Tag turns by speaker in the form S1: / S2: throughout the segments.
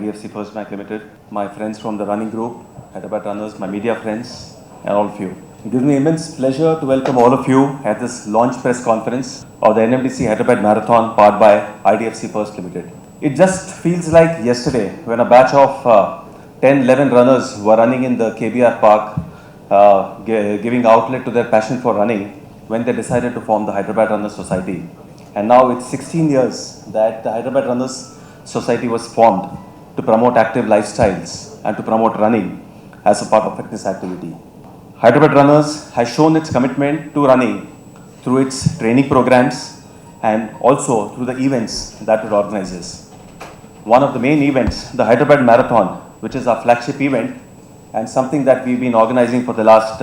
S1: IDFC FIRST Bank Ltd, my friends from the running group, Hyderabad Runners, my media friends, and all of you. It gives me immense pleasure to welcome all of you at this launch press conference of the NMDC Hyderabad Marathon powered by IDFC FIRST Ltd. It just feels like yesterday when a batch of 10-11 runners were running in the KBR Park, giving outlet to their passion for running when they decided to form the Hyderabad Runners Society. And now it's 16 years that the Hyderabad Runners Society was formed to promote active lifestyles and to promote running as a part of fitness activity. Hyderabad Runners has shown its commitment to running through its training programs and also through the events that it organizes. One of the main events, the Hyderabad Marathon, which is our flagship event and something that we've been organizing for the last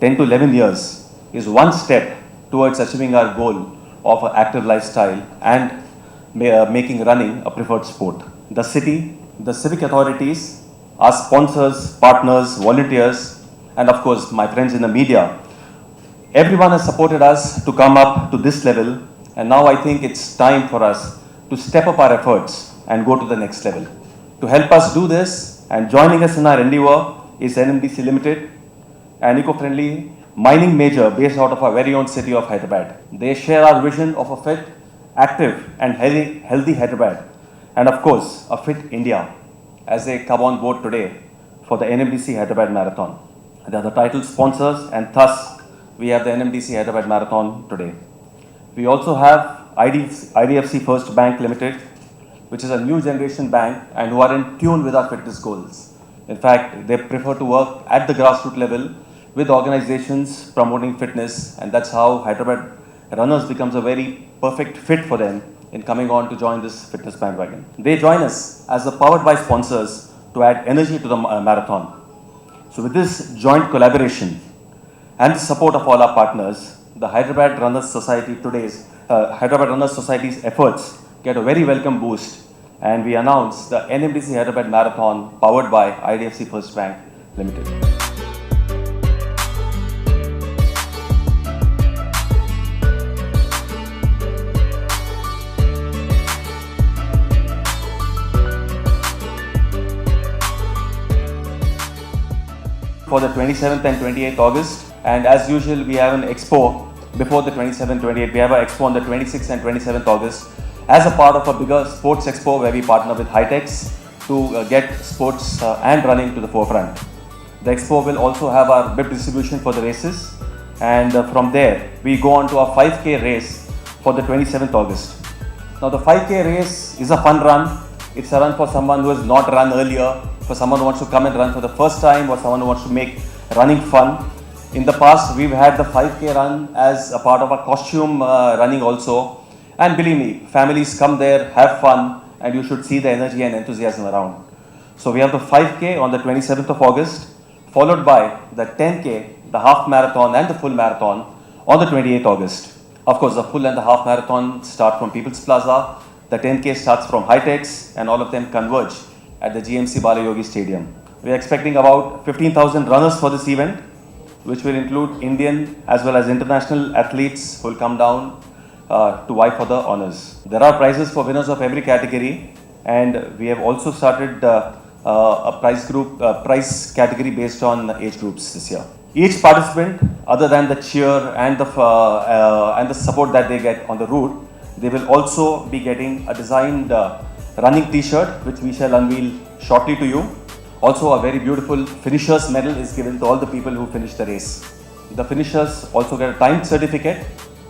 S1: 10 to 11 years, is one step towards achieving our goal of an active lifestyle and making running a preferred sport. The city, the civic authorities, our sponsors, partners, volunteers, and of course my friends in the media, everyone has supported us to come up to this level, and now I think it's time for us to step up our efforts and go to the next level. To help us do this and joining us in our endeavor is NMDC Limited, an eco-friendly mining major based out of our very own city of Hyderabad. They share our vision of a fit, active and healthy Hyderabad, and of course a fit India, as they come on board today for the NMDC Hyderabad Marathon. They are the title sponsors, and thus we have the NMDC Hyderabad Marathon today. We also have IDFC FIRST Bank Ltd, which is a new generation bank and who are in tune with our fitness goals. In fact, they prefer to work at the grassroots level with organizations promoting fitness, and that's how Hyderabad Runners becomes a very perfect fit for them in coming on to join this fitness bandwagon. They join us as the powered by sponsors to add energy to the marathon. So with this joint collaboration and the support of all our partners, the Hyderabad Runners Society Hyderabad Runners Society's efforts get a very welcome boost, and we announce the NMDC Hyderabad Marathon powered by IDFC FIRST Bank Ltd. For the 27th and 28th August, and as usual we have an expo before the 27th, 28th. We have an expo on the 26th and 27th August as a part of a bigger sports expo where we partner with Hightex to get sports and running to the forefront. The expo will also have our bib distribution for the races, and from there we go on to our 5K race for the 27th August. Now the 5K race is a fun run. It's a run for someone who has not run earlier, for someone who wants to come and run for the first time, or someone who wants to make running fun. In the past, we've had the 5K run as a part of our costume running also. And believe me, families come there, have fun, and you should see the energy and enthusiasm around. So we have the 5K on the 27th of August, followed by the 10K, the half marathon and the full marathon on the 28th August. Of course, the full and the half marathon start from People's Plaza. The 10K starts from Hightex, and all of them converge at the GMC Balayogi Stadium. We are expecting about 15,000 runners for this event, which will include Indian as well as international athletes who will come down to vie for the honors. There are prizes for winners of every category, and we have also started a prize category based on age groups this year. Each participant, other than the cheer and the support that they get on the route, they will also be getting a designed running t-shirt, which we shall unveil shortly to you. Also, a very beautiful finishers medal is given to all the people who finish the race. The finishers also get a timed certificate,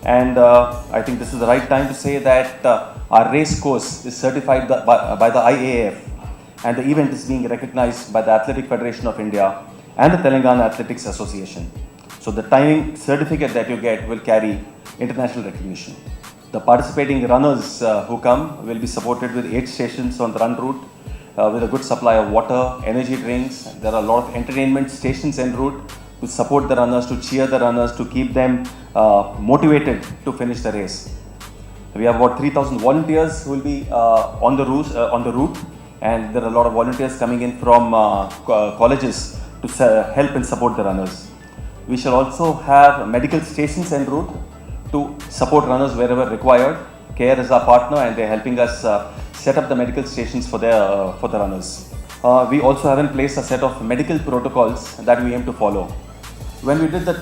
S1: and I think this is the right time to say that our race course is certified by the IAAF, and the event is being recognized by the Athletic Federation of India and the Telangana Athletics Association. So the timing certificate that you get will carry international recognition. The participating runners who come will be supported with 8 stations on the run route with a good supply of water, energy drinks. There are a lot of entertainment stations en route to support the runners, to cheer the runners, to keep them motivated to finish the race. We have about 3,000 volunteers who will be on the route, and there are a lot of volunteers coming in from colleges to help and support the runners. We shall also have medical stations en route to support runners wherever required. CARE is our partner, and they're helping us set up the medical stations for the runners. We also have in place a set of medical protocols that we aim to follow. When we did the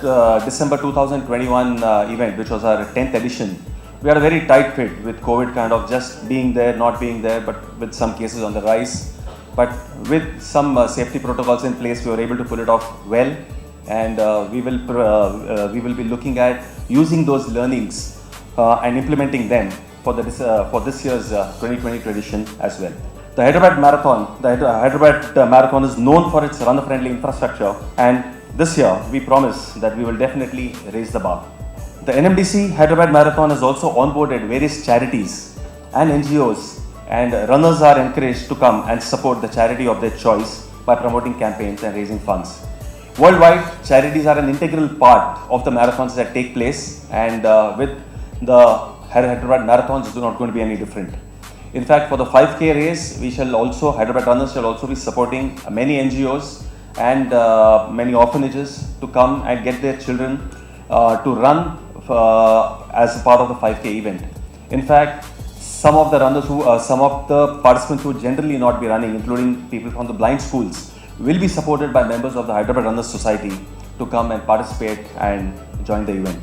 S1: December 2021 event, which was our 10th edition, we had a very tight fit with COVID kind of just being there, not being there, but with some cases on the rise. But with some safety protocols in place, we were able to pull it off well, and we will be looking at using those learnings and implementing them for this year's 2020 tradition as well. The Hyderabad Marathon is known for its runner-friendly infrastructure, and this year we promise that we will definitely raise the bar. The NMDC Hyderabad Marathon has also onboarded various charities and NGOs, and runners are encouraged to come and support the charity of their choice by promoting campaigns and raising funds. Worldwide, charities are an integral part of the marathons that take place, and with the Hyderabad Marathons, it's not going to be any different. In fact, for the 5K race, Hyderabad Runners shall also be supporting many NGOs and many orphanages to come and get their children to run as a part of the 5K event. In fact, some of the participants who generally not be running, including people from the blind schools, will be supported by members of the Hyderabad Runners Society to come and participate and join the event.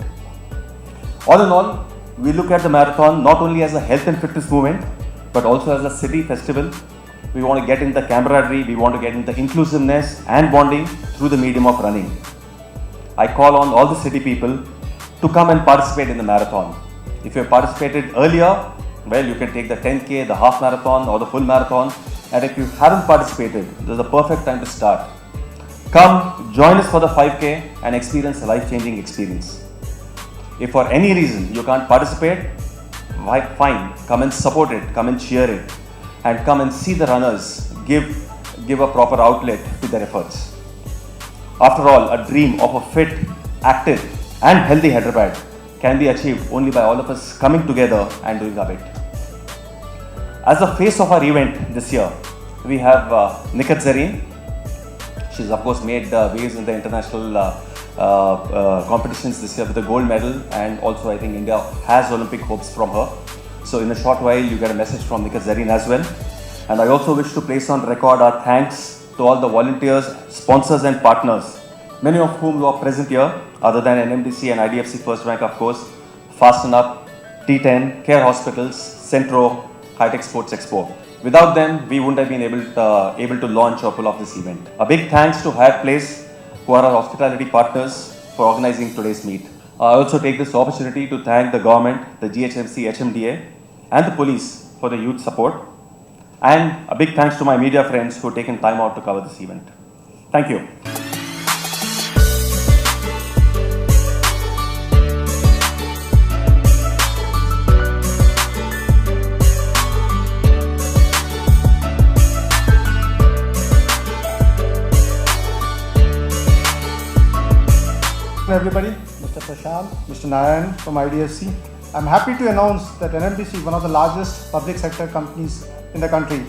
S1: All in all, we look at the marathon not only as a health and fitness movement, but also as a city festival. We want to get in the camaraderie, we want to get in the inclusiveness and bonding through the medium of running. I call on all the city people to come and participate in the marathon. If you have participated earlier, well, you can take the 10K, the half marathon or the full marathon. And if you haven't participated, this is the perfect time to start. Come, join us for the 5K and experience a life-changing experience. If for any reason you can't participate, fine, come and support it, come and cheer it, and come and see the runners give a proper outlet to their efforts. After all, a dream of a fit, active and healthy Hyderabad can be achieved only by all of us coming together and doing our bit. As the face of our event this year, we have Nikat Zareen. She's of course made waves in the international competitions this year with a gold medal, and also I think India has Olympic hopes from her. So in a short while you get a message from Nikat Zareen as well. And I also wish to place on record our thanks to all the volunteers, sponsors and partners, many of whom are present here other than NMDC and IDFC FIRST Bank, of course, Fasten Up, T10, Care Hospitals, Centro, High-Tech Sports Expo. Without them, we wouldn't have been able to launch or pull off this event. A big thanks to Hyatt Place, who are our hospitality partners, for organizing today's meet. I also take this opportunity to thank the government, the GHMC, HMDA, and the police for the youth support. And a big thanks to my media friends who have taken time out to cover this event. Thank you.
S2: Everybody, Mr. Prashant, Mr. Narayan from IDFC. I'm happy to announce that NMDC, one of the largest public sector companies in the country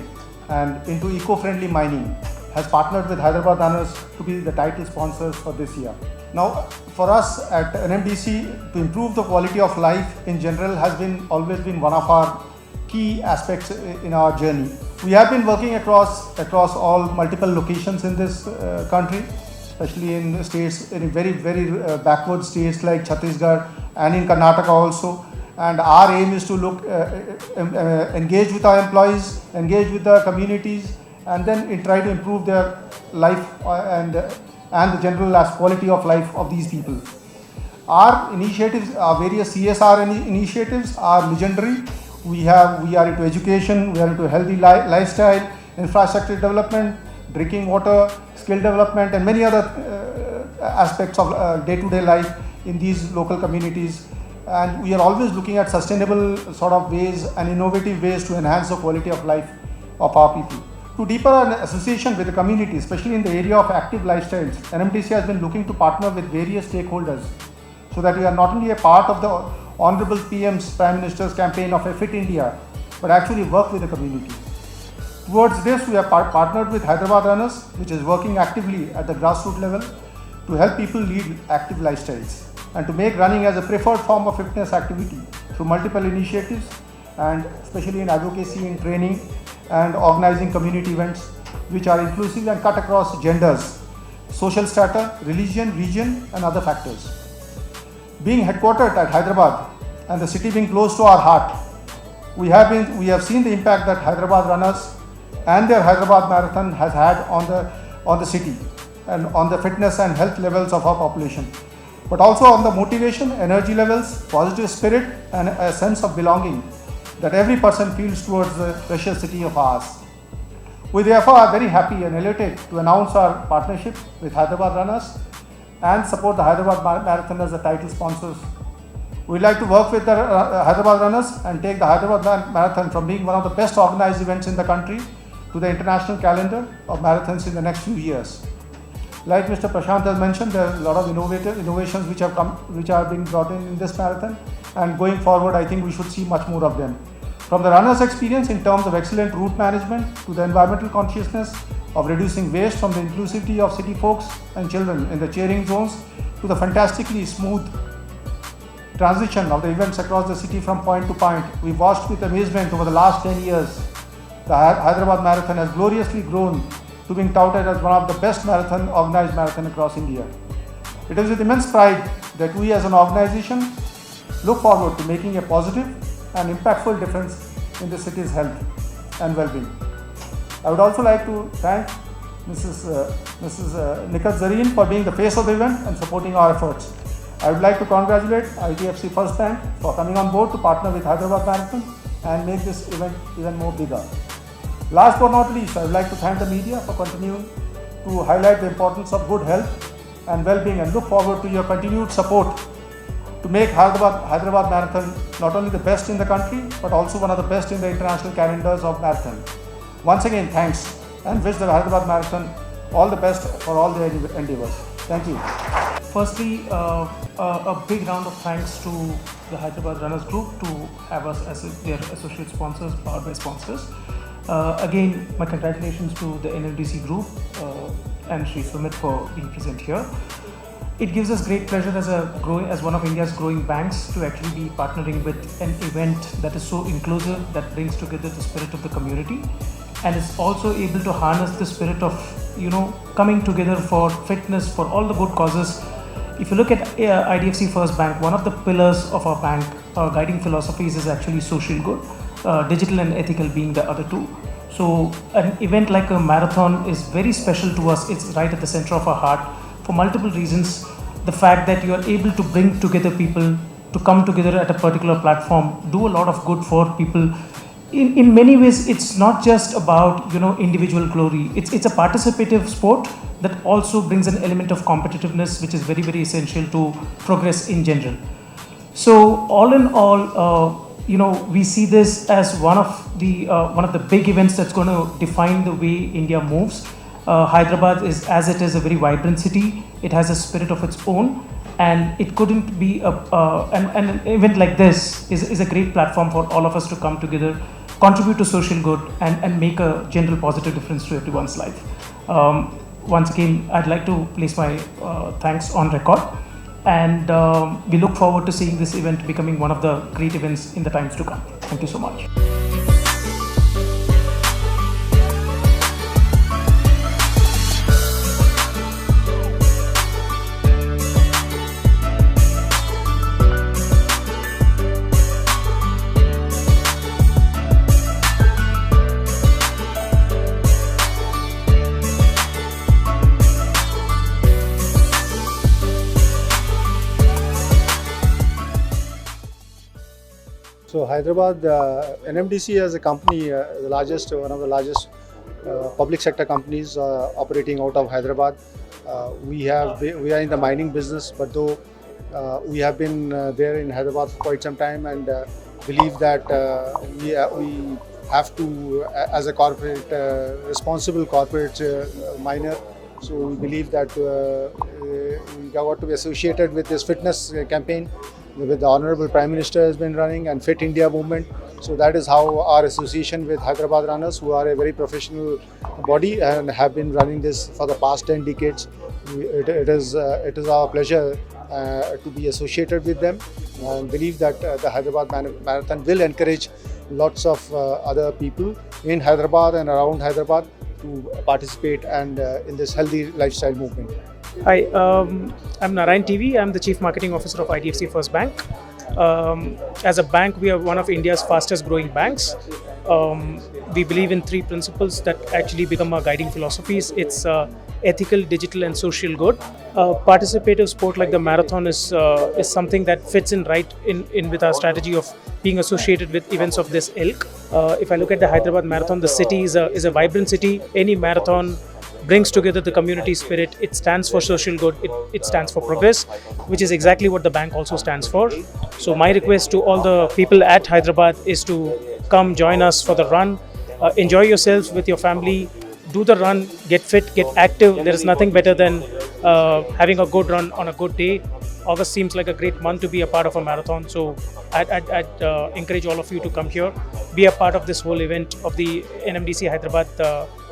S2: and into eco-friendly mining, has partnered with Hyderabad Runners to be the title sponsors for this year. Now, for us at NMDC, to improve the quality of life in general has always been one of our key aspects in our journey. We have been working across all multiple locations in this country, especially in states, in very backward states like Chhattisgarh and in Karnataka also. And our aim is to engage with our employees, engage with the communities, and then try to improve their life and the general quality of life of these people. Our initiatives, our various CSR initiatives are legendary. We are into education, we are into healthy lifestyle, infrastructure development, drinking water, skill development, and many other aspects of day-to-day life in these local communities. And we are always looking at sustainable sort of ways and innovative ways to enhance the quality of life of our people. To deepen our association with the community, especially in the area of active lifestyles, NMDC has been looking to partner with various stakeholders so that we are not only a part of the Honorable PM's Prime Minister's campaign of a Fit India, but actually work with the community. Towards this, we have partnered with Hyderabad Runners, which is working actively at the grassroots level to help people lead active lifestyles and to make running as a preferred form of fitness activity through multiple initiatives. and especially in advocacy, in training and organizing community events which are inclusive and cut across genders, social strata, religion, region and other factors. Being headquartered at Hyderabad and the city being close to our heart, we have seen the impact that Hyderabad Runners and their Hyderabad Marathon has had on the city and on the fitness and health levels of our population, but also on the motivation, energy levels, positive spirit and a sense of belonging that every person feels towards the precious city of ours. We therefore are very happy and elated to announce our partnership with Hyderabad Runners and support the Hyderabad Marathon as the title sponsors. We'd like to work with the Hyderabad Runners and take the Hyderabad Marathon from being one of the best organized events in the country to the international calendar of marathons in the next few years. Like Mr. Prashant has mentioned, there are a lot of innovations which are being brought in this marathon, and going forward I think we should see much more of them. From the runners' experience in terms of excellent route management to the environmental consciousness of reducing waste, from the inclusivity of city folks and children in the cheering zones to the fantastically smooth transition of the events across the city from point to point, we watched with amazement over the last 10 years. The Hyderabad Marathon has gloriously grown to being touted as one of the best organized marathon across India. It is with immense pride that we as an organization look forward to making a positive and impactful difference in the city's health and well-being. I would also like to thank Mrs. Nikat Zareen for being the face of the event and supporting our efforts. I would like to congratulate IDFC FIRST Bank for coming on board to partner with Hyderabad Marathon and make this event even more bigger. Last but not least, I would like to thank the media for continuing to highlight the importance of good health and well-being, and look forward to your continued support to make Hyderabad Marathon not only the best in the country but also one of the best in the international calendars of marathon. Once again, thanks, and wish the Hyderabad Marathon all the best for all their endeavors. Thank you.
S3: Firstly, a big round of thanks to the Hyderabad Runners Group to have us as their associate sponsors, powered by sponsors. Again, my congratulations to the NMDC Group and Sri Sumit for being present here. It gives us great pleasure as one of India's growing banks to actually be partnering with an event that is so inclusive, that brings together the spirit of the community, and is also able to harness the spirit of coming together for fitness, for all the good causes. If you look at IDFC FIRST Bank, one of the pillars of our bank, our guiding philosophies, is actually social good, digital and ethical being the other two. So an event like a marathon is very special to us. It's right at the center of our heart for multiple reasons. The fact that you are able to bring together people to come together at a particular platform, do a lot of good for people. In many ways, it's not just about individual glory. It's a participative sport that also brings an element of competitiveness, which is very, very essential to progress in general. So all in all, we see this as one of the big events that's going to define the way India moves. Hyderabad is, as it is, a very vibrant city. It has a spirit of its own, and it couldn't be an event like this is a great platform for all of us to come together, contribute to social good, and make a general positive difference to everyone's life. Once again, I'd like to place my thanks on record, and we look forward to seeing this event becoming one of the great events in the times to come. Thank you so much.
S2: So Hyderabad NMDC as a company, one of the largest public sector companies operating out of Hyderabad. We are in the mining business, but though we have been there in Hyderabad for quite some time, and believe that we have to, as a corporate, responsible corporate miner. So we believe that we got to be associated with this fitness campaign with the Honorable Prime Minister has been running, and Fit India movement. So that is how our association with Hyderabad Runners, who are a very professional body and have been running this for the past 10 decades. It is our pleasure to be associated with them, and believe that the Hyderabad Marathon will encourage lots of other people in Hyderabad and around Hyderabad to participate and in this healthy lifestyle movement.
S3: Hi, I'm Narayan TV. I'm the Chief Marketing Officer of IDFC FIRST Bank. As a bank, we are one of India's fastest growing banks. We believe in three principles that actually become our guiding philosophies. It's ethical, digital and social good. Participative sport like the marathon is something that fits in right in with our strategy of being associated with events of this ilk. If I look at the Hyderabad Marathon, the city is a vibrant city. Any marathon brings together the community spirit. It stands for social good. It stands for progress, which is exactly what the bank also stands for. So my request to all the people at Hyderabad is to come join us for the run. Enjoy yourselves with your family. Do the run, get fit, get active. There is nothing better than having a good run on a good day. August seems like a great month to be a part of a marathon. So I'd encourage all of you to come here, be a part of this whole event of the NMDC Hyderabad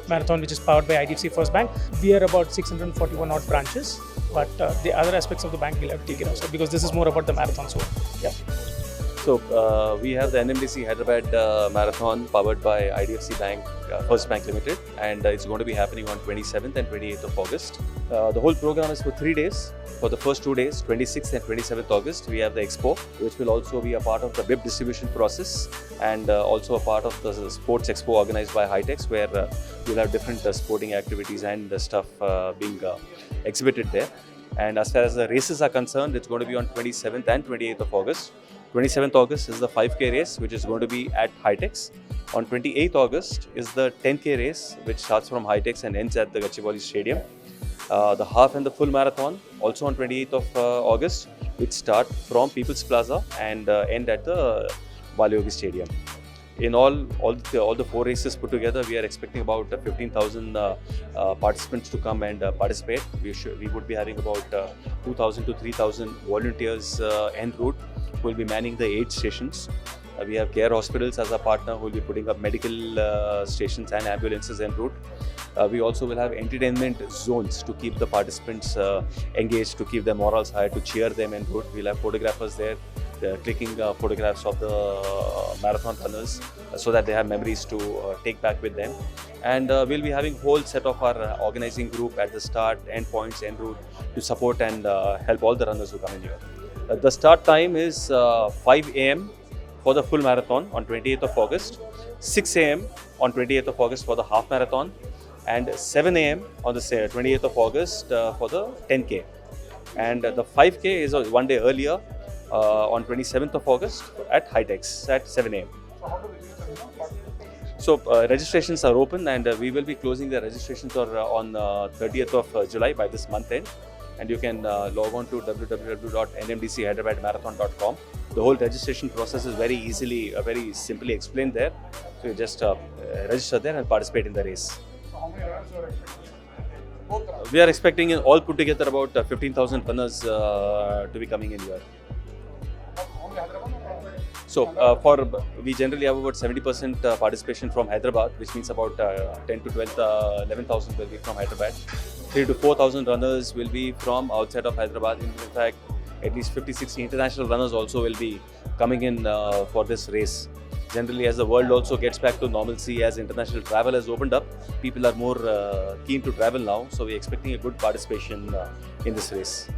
S3: Marathon, which is powered by IDFC FIRST Bank. We are about 641 odd branches, but the other aspects of the bank we'll have to take it also because this is more about the marathon. So, yeah.
S1: So we have the NMDC Hyderabad Marathon powered by IDFC Bank FIRST Bank Ltd, and it's going to be happening on 27th and 28th of August. The whole program is for 3 days. For the first 2 days, 26th and 27th August, we have the Expo, which will also be a part of the WIP distribution process and also a part of the Sports Expo organized by Hytex, where we'll have different sporting activities and stuff being exhibited there. And as far as the races are concerned, it's going to be on 27th and 28th of August. 27th August is the 5K race, which is going to be at Hytex. On 28th August is the 10K race, which starts from Hytex and ends at the Gachibowli Stadium. The half and the full marathon also on 28th of August, which start from People's Plaza and end at the Balyogi Stadium. In all the 4 races put together, we are expecting about 15,000 participants to come and participate. We would be having about 2,000 to 3,000 volunteers en route who will be manning the 8 stations. We have care hospitals as a partner who will be putting up medical stations and ambulances en route. We also will have entertainment zones to keep the participants engaged, to keep their morals high, to cheer them en route. We'll have photographers there clicking photographs of the marathon runners so that they have memories to take back with them. And we'll be having a whole set of our organizing group at the start, end points, en route to support and help all the runners who come in here. The start time is 5 a.m. for the full marathon on 28th of August, 6 a.m. on 28th of August for the half marathon, and 7 a.m. on the 28th of August for the 10K. And the 5K is 1 day earlier on 27th of August at Hytex at 7 a.m. So registrations are open, and we will be closing the registrations on 30th of July by this month end. And you can log on to www.nmdchhyderabadmarathon.com. The whole registration process is very simply explained there. So you just register there and participate in the race. We are expecting all put together about 15,000 runners to be coming in here. So we generally have about 70% participation from Hyderabad, which means about 10 to 11,000 will be from Hyderabad. 3,000 to 4,000 runners will be from outside of Hyderabad. In fact, at least 50-60 international runners also will be coming in for this race. Generally, as the world also gets back to normalcy, as international travel has opened up, people are more keen to travel now. So we're expecting a good participation in this race.